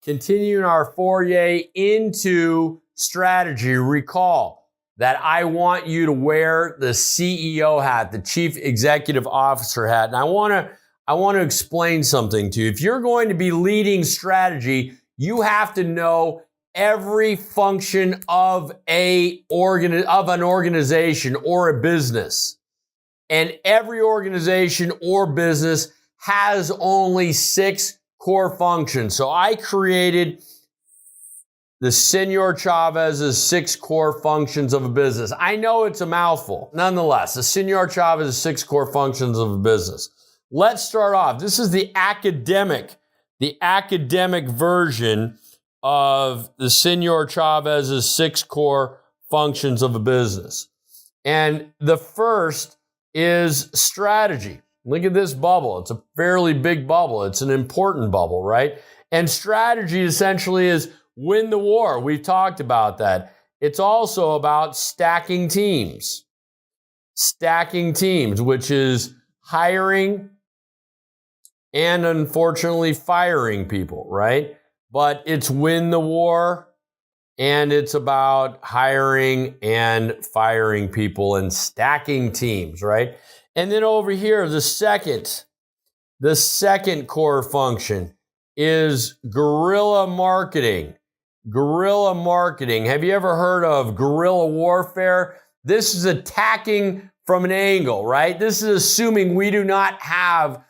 continuing our foray into strategy. Recall that I want you to wear the CEO hat, the Chief Executive Officer hat. And I want to explain something to you. If you're going to be leading strategy, you have to know every function of an organization or a business. And every organization or business has only 6 core functions. So I created the Senor Chavez's 6 core functions of a business. I know it's a mouthful. Nonetheless, the Senor Chavez's 6 core functions of a business. Let's start off. This is the academic version of the Senor Chavez's 6 core functions of a business. And the first is strategy. Look at this bubble. It's a fairly big bubble. It's an important bubble, right? And strategy essentially is win the war. We've talked about that. It's also about stacking teams. Stacking teams, which is hiring and unfortunately firing people, right? But it's win the war, and it's about hiring and firing people and stacking teams, right? And then over here, the second core function is guerrilla marketing. Guerrilla marketing. Have you ever heard of guerrilla warfare? This is attacking from an angle, right? This is assuming we do not have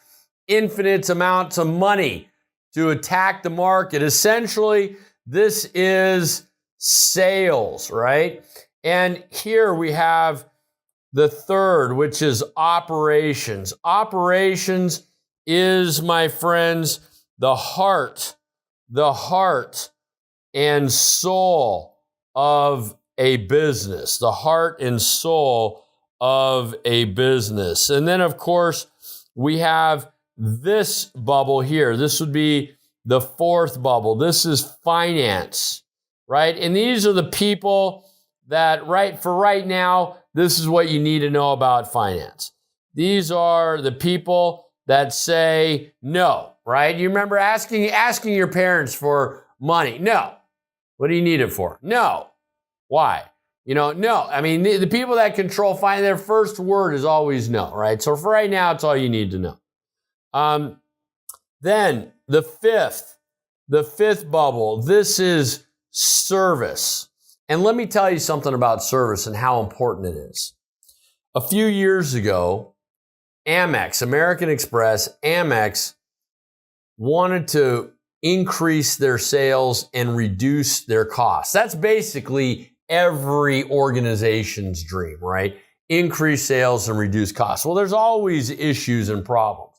infinite amounts of money to attack the market. Essentially, this is sales, right? And here we have the third, which is operations. Operations is, my friends, the heart and soul of a business. The heart and soul of a business. And then, of course, we have this bubble here. This would be the fourth bubble. This is finance, right? And these are the people that right now, this is what you need to know about finance. These are the people that say no, right? You remember asking your parents for money. No. What do you need it for? No. Why? No. I mean, the people that control finance, their first word is always no, right? So for right now, it's all you need to know. Then the fifth bubble, this is service. And let me tell you something about service and how important it is. A few years ago, Amex, American Express, Amex wanted to increase their sales and reduce their costs. That's basically every organization's dream, right? Increase sales and reduce costs. Well, there's always issues and problems.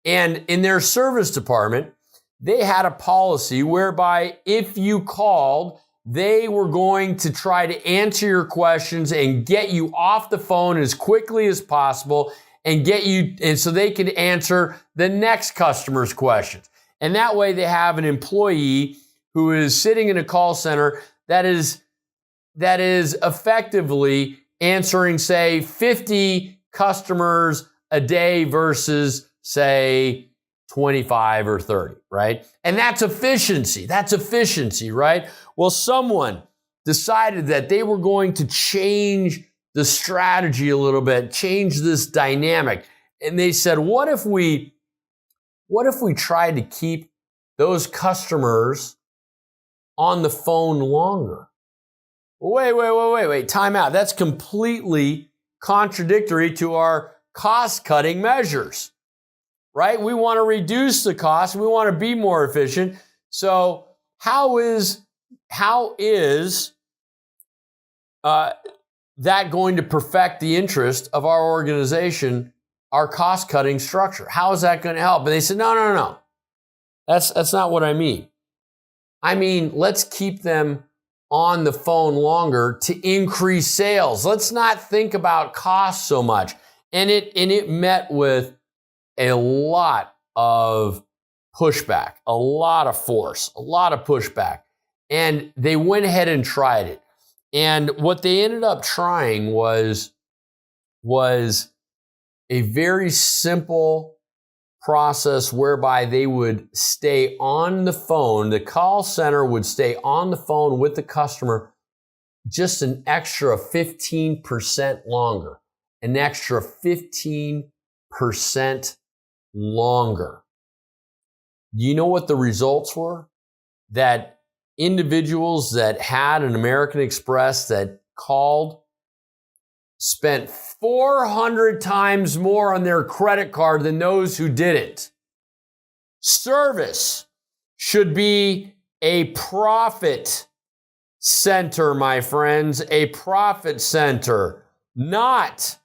And in their service department, they had a policy whereby if you called, they were going to try to answer your questions and get you off the phone as quickly as possible and so they could answer the next customer's questions. And that way they have an employee who is sitting in a call center that is effectively answering, say, 50 customers a day versus, say, 25 or 30, right? And that's efficiency. That's efficiency, right? Well, someone decided that they were going to change the strategy a little bit, change this dynamic. And they said, what if we tried to keep those customers on the phone longer? Wait, time out. That's completely contradictory to our cost-cutting measures, right? We want to reduce the cost. We want to be more efficient. So how is that going to perfect the interest of our organization, our cost-cutting structure? How is that going to help? And they said, no. That's not what I mean. I mean, let's keep them on the phone longer to increase sales. Let's not think about cost so much. And it met with a lot of pushback, a lot of force, a lot of pushback. And they went ahead and tried it. And what they ended up trying was a very simple process whereby they would stay on the phone. The call center would stay on the phone with the customer just an extra 15% longer. An extra 15% longer. Do you know what the results were? That individuals that had an American Express that called spent 400 times more on their credit card than those who didn't. Service should be a profit center, my friends, a profit center, not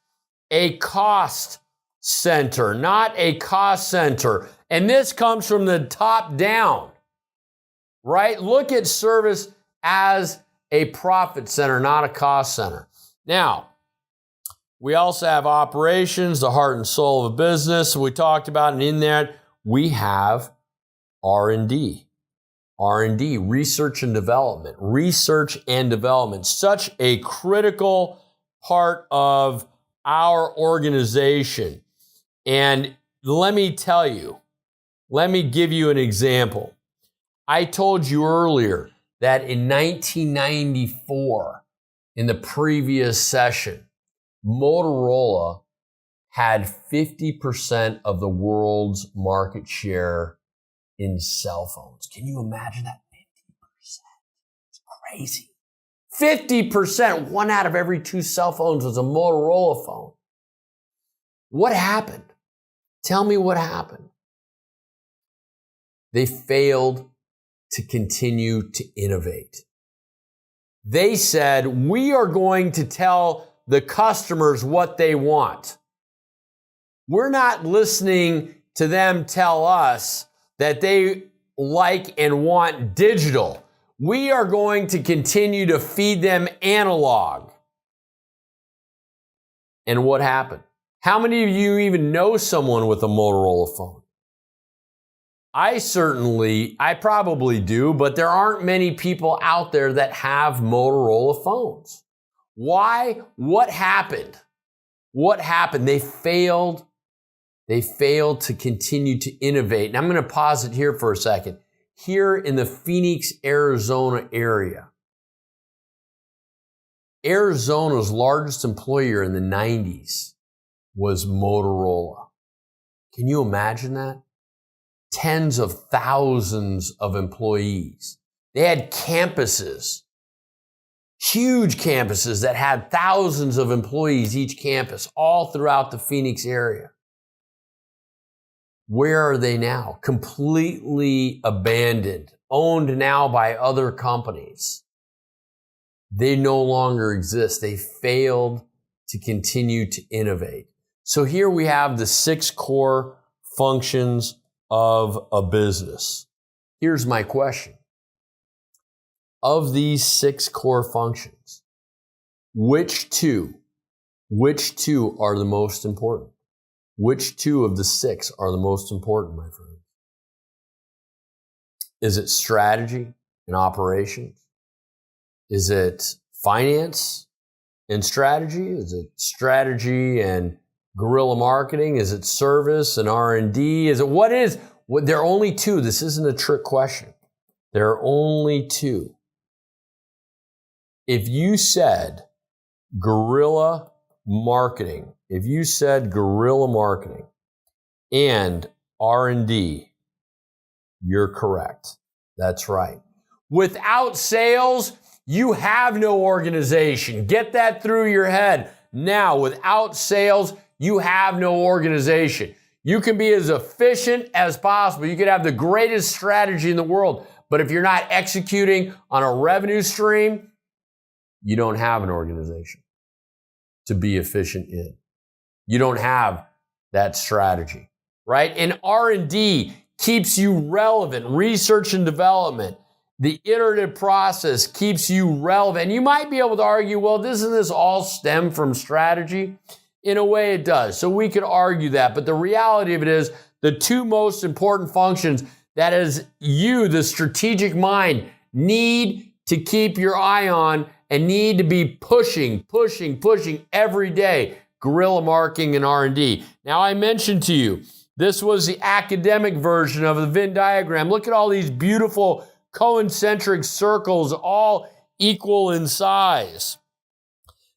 a cost center, not a cost center. And this comes from the top down, right? Look at service as a profit center, not a cost center. Now, we also have operations, the heart and soul of a business we talked about, and in that we have R&D. R&D, research and development. Research and development, such a critical part of our organization. And let me tell you, let me give you an example. I told you earlier that in 1994, in the previous session, Motorola had 50% of the world's market share in cell phones. Can you imagine that? 50%. It's crazy. 50%, 1 out of every 2 cell phones was a Motorola phone. What happened? Tell me what happened. They failed to continue to innovate. They said, we are going to tell the customers what they want. We're not listening to them tell us that they like and want digital. We are going to continue to feed them analog. And what happened? How many of you even know someone with a Motorola phone? I probably do, but there aren't many people out there that have Motorola phones. Why? What happened? What happened? They failed to continue to innovate. And I'm going to pause it here for a second. Here in the Phoenix, Arizona area, Arizona's largest employer in the 90s was Motorola. Can you imagine that? Tens of thousands of employees. They had campuses, huge campuses that had thousands of employees each campus, all throughout the Phoenix area. Where are they now? Completely abandoned, owned now by other companies. They no longer exist. They failed to continue to innovate. So here we have the 6 core functions of a business. Here's my question. Of these 6 core functions, which two are the most important? Which 2 of the 6 are the most important, my friend? Is it strategy and operations? Is it finance and strategy? Is it strategy and guerrilla marketing? Is it service and R&D? Is it what is? There are only 2. This isn't a trick question. There are only 2. If you said guerrilla marketing, and R&D, you're correct. That's right. Without sales, you have no organization. Get that through your head. Now, without sales, you have no organization. You can be as efficient as possible. You could have the greatest strategy in the world, but if you're not executing on a revenue stream, you don't have an organization to be efficient in. You don't have that strategy, right? And R&D keeps you relevant. Research and development, the iterative process keeps you relevant. And you might be able to argue, well, doesn't this all stem from strategy? In a way it does. So we could argue that. But the reality of it is the 2 most important functions that is you, the strategic mind, need to keep your eye on and need to be pushing every day, guerrilla marketing and R&D. Now, I mentioned to you This was the academic version of the Venn diagram. Look at all these beautiful concentric circles, all equal in size.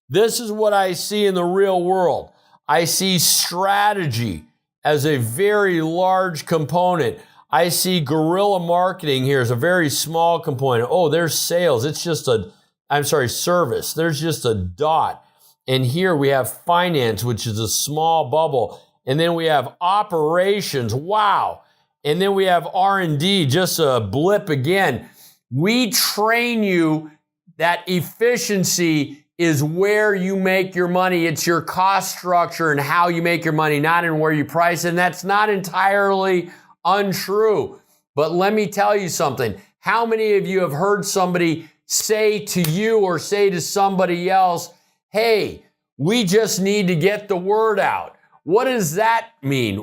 This is what I see in the real world. I see strategy as a very large component. I see guerrilla marketing here as a very small component. Oh, there's sales. It's just service. There's just a dot. And here we have finance, which is a small bubble. And then we have operations. Wow. And then we have R&D, just a blip again. We train you that efficiency is where you make your money. It's your cost structure and how you make your money, not in where you price. And that's not entirely untrue. But let me tell you something. How many of you have heard somebody say to you or say to somebody else, hey, we just need to get the word out? What does that mean?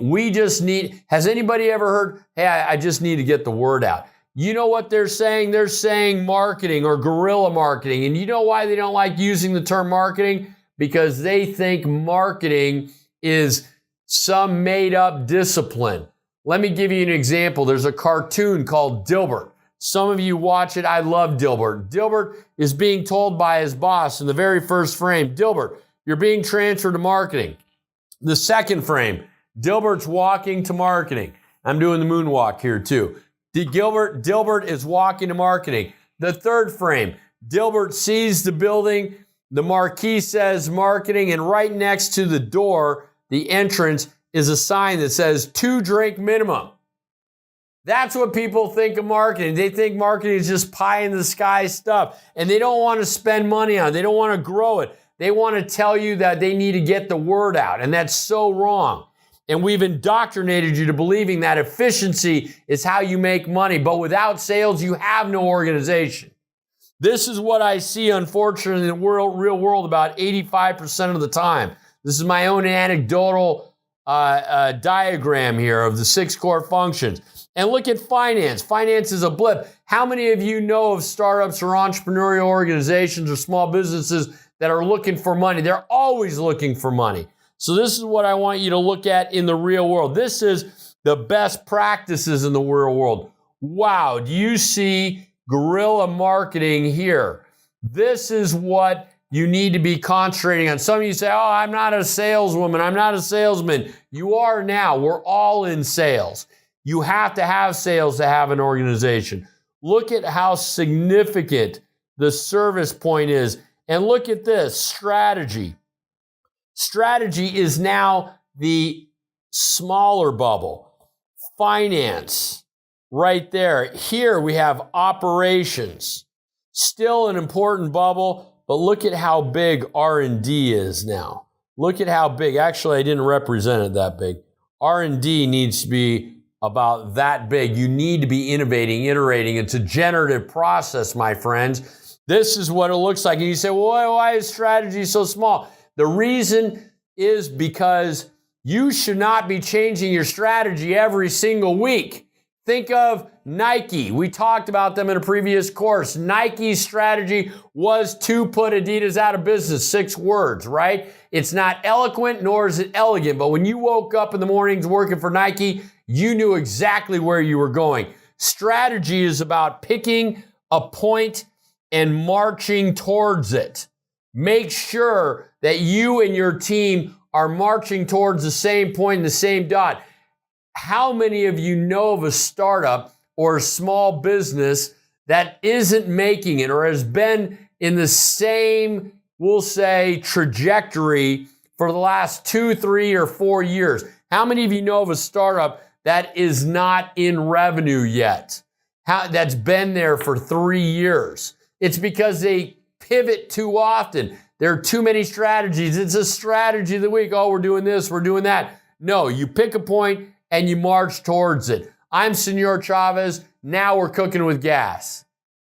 Has anybody ever heard, hey, I just need to get the word out? You know what they're saying? They're saying marketing or guerrilla marketing. And you know why they don't like using the term marketing? Because they think marketing is some made up discipline. Let me give you an example. There's a cartoon called Dilbert. Some of you watch it. I love Dilbert. Dilbert is being told by his boss in the very first frame, Dilbert, you're being transferred to marketing. The second frame, Dilbert's walking to marketing. I'm doing the moonwalk here too. Dilbert is walking to marketing. The third frame, Dilbert sees the building. The marquee says marketing, and right next to the door, the entrance, is a sign that says 2-drink minimum. That's what people think of marketing. They think marketing is just pie in the sky stuff, and they don't want to spend money on it. They don't want to grow it. They want to tell you that they need to get the word out, and that's so wrong. And we've indoctrinated you to believing that efficiency is how you make money, but without sales, you have no organization. This is what I see, unfortunately, in the real world about 85% of the time. This is my own anecdotal diagram here of the 6 core functions. And look at finance. Finance is a blip. How many of you know of startups or entrepreneurial organizations or small businesses that are looking for money? They're always looking for money. So this is what I want you to look at in the real world. This is the best practices in the real world. Wow, do you see guerrilla marketing here? This is what you need to be concentrating on. Some of you say, oh, I'm not a saleswoman. I'm not a salesman. You are now. We're all in sales. You have to have sales to have an organization. Look at how significant the service point is. And look at this, strategy. Strategy is now the smaller bubble. Finance, right there. Here we have operations. Still an important bubble, but look at how big R&D is now. Look at how big. Actually, I didn't represent it that big. R&D needs to be about that big. You need to be innovating, iterating. It's a generative process, my friends. This is what it looks like. And you say, well, why is strategy so small? The reason is because you should not be changing your strategy every single week. Think of Nike. We talked about them in a previous course. Nike's strategy was to put Adidas out of business. 6 words, right? It's not eloquent, nor is it elegant. But when you woke up in the mornings working for Nike, you knew exactly where you were going. Strategy is about picking a point and marching towards it. Make sure that you and your team are marching towards the same point and the same dot. How many of you know of a startup or a small business that isn't making it or has been in the same, we'll say, trajectory for the last 2, 3, or 4 years? How many of you know of a startup that is not in revenue yet? That's been there for 3 years. It's because they pivot too often. There are too many strategies. It's a strategy of the week. Oh, we're doing this, we're doing that. No, you pick a point and you march towards it. I'm Senor Chavez. Now we're cooking with gas.